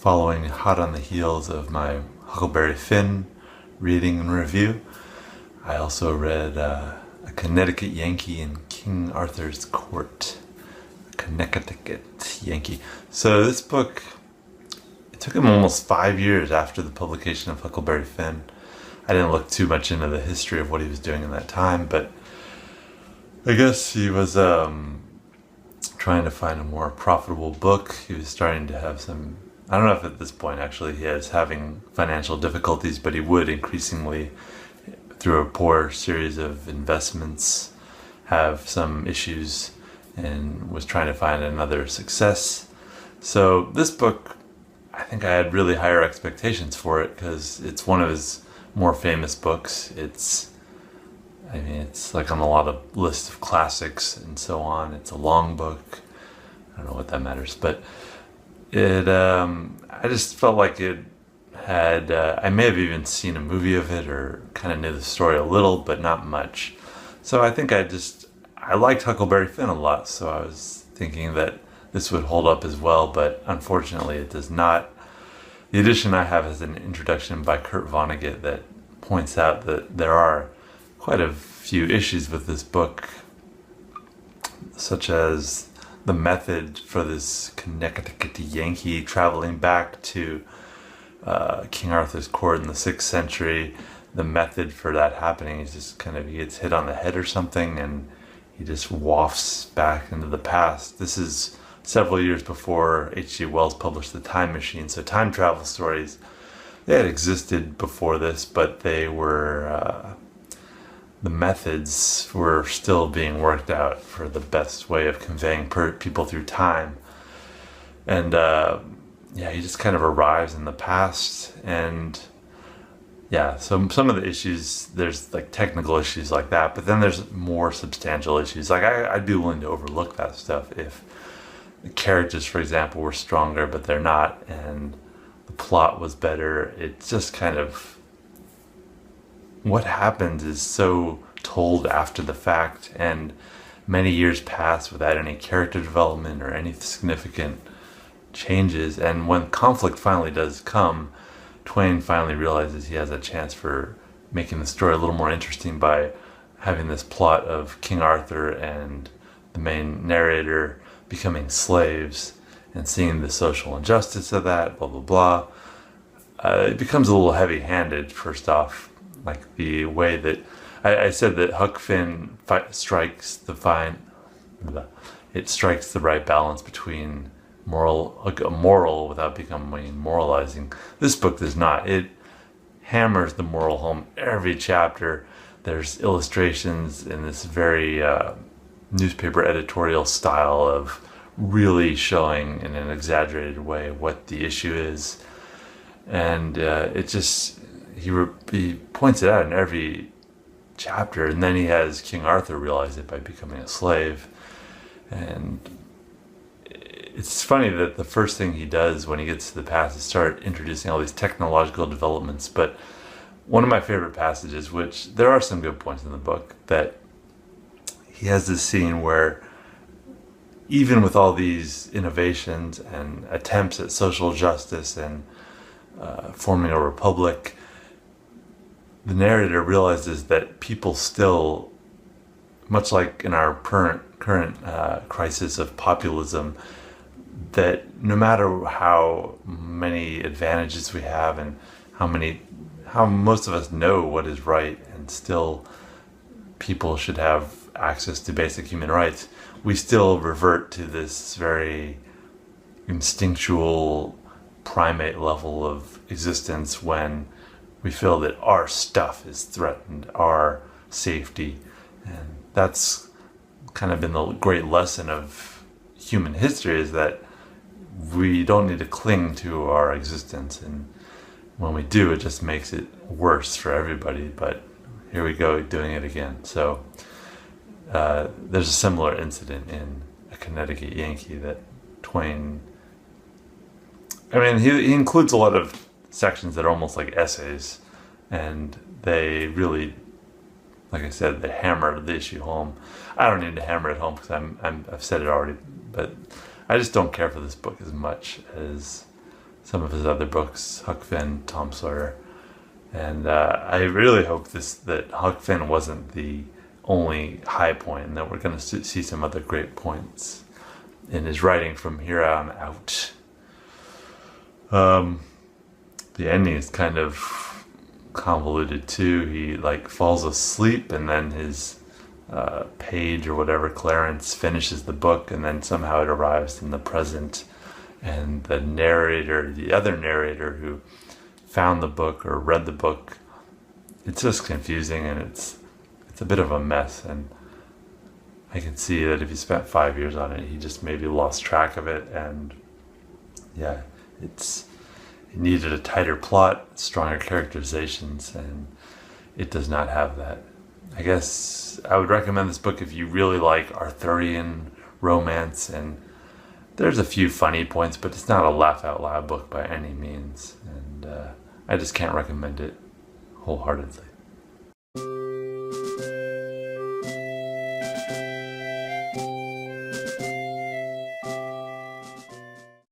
following hot on the heels of my Huckleberry Finn reading and review. I also read A Connecticut Yankee in King Arthur's Court. Connecticut Yankee. So this book, it took him almost 5 years after the publication of Huckleberry Finn. I didn't look too much into the history of what he was doing in that time, but I guess he was trying to find a more profitable book. He was starting to have some, I don't know if at this point actually he is having financial difficulties, but he would increasingly, through a poor series of investments, have some issues and was trying to find another success. So this book, I think I had really higher expectations for it because it's one of his more famous books. It's like on a lot of lists of classics and so on. It's a long book. I don't know what that matters, but I just felt like it had, I may have even seen a movie of it or kind of knew the story a little, but not much. So I think I liked Huckleberry Finn a lot, so I was thinking that this would hold up as well, but unfortunately it does not. The edition I have has an introduction by Kurt Vonnegut that points out that there are quite a few issues with this book, such as the method for this Connecticut Yankee traveling back to King Arthur's court in the 6th century. The method for that happening is just he gets hit on the head or something and he just wafts back into the past. This is several years before H.G. Wells published The Time Machine, so time travel stories, they had existed before this, but they were the methods were still being worked out for the best way of conveying people through time. And he just kind of arrives in the past, and so some of the issues, there's like technical issues like that, but then there's more substantial issues. Like I'd be willing to overlook that stuff if the characters, for example, were stronger, but they're not, and the plot was better. It's just kind of, what happens is so told after the fact, and many years pass without any character development or any significant changes. And when conflict finally does come, Twain finally realizes he has a chance for making the story a little more interesting by having this plot of King Arthur and the main narrator becoming slaves and seeing the social injustice of that, blah, blah, blah. It becomes a little heavy-handed, first off. Like the way that I said that Huck Finn strikes the right balance between moral without becoming moralizing. This book does not. It hammers the moral home every chapter. There's illustrations in this very newspaper editorial style of really showing in an exaggerated way what the issue is, and he points it out in every chapter, and then he has King Arthur realize it by becoming a slave. And it's funny that the first thing he does when he gets to the past is start introducing all these technological developments. But one of my favorite passages, which there are some good points in the book, that he has this scene where even with all these innovations and attempts at social justice and forming a republic, the narrator realizes that people still, much like in our current crisis of populism, that no matter how many advantages we have and how most of us know what is right, and still people should have access to basic human rights, we still revert to this very instinctual primate level of existence when we feel that our stuff is threatened, our safety. And that's kind of been the great lesson of human history, is that we don't need to cling to our existence, and when we do, it just makes it worse for everybody. But here we go, doing it again. So there's a similar incident in A Connecticut Yankee that Twain, he includes a lot of sections that are almost like essays, and they really, like I said, they hammer the issue home. I don't need to hammer it home because I've said it already, but I just don't care for this book as much as some of his other books, Huck Finn, Tom Sawyer. And I really hope that Huck Finn wasn't the only high point, and that we're going to see some other great points in his writing from here on out. The ending is kind of convoluted too. He like falls asleep, and then his page or whatever, Clarence, finishes the book, and then somehow it arrives in the present, and the other narrator who found the book or read the book, it's just confusing, and it's a bit of a mess. And I can see that if he spent 5 years on it, he just maybe lost track of it. And yeah, it needed a tighter plot, stronger characterizations, and it does not have that. I guess I would recommend this book if you really like Arthurian romance, and there's a few funny points, but it's not a laugh out loud book by any means, and I just can't recommend it wholeheartedly.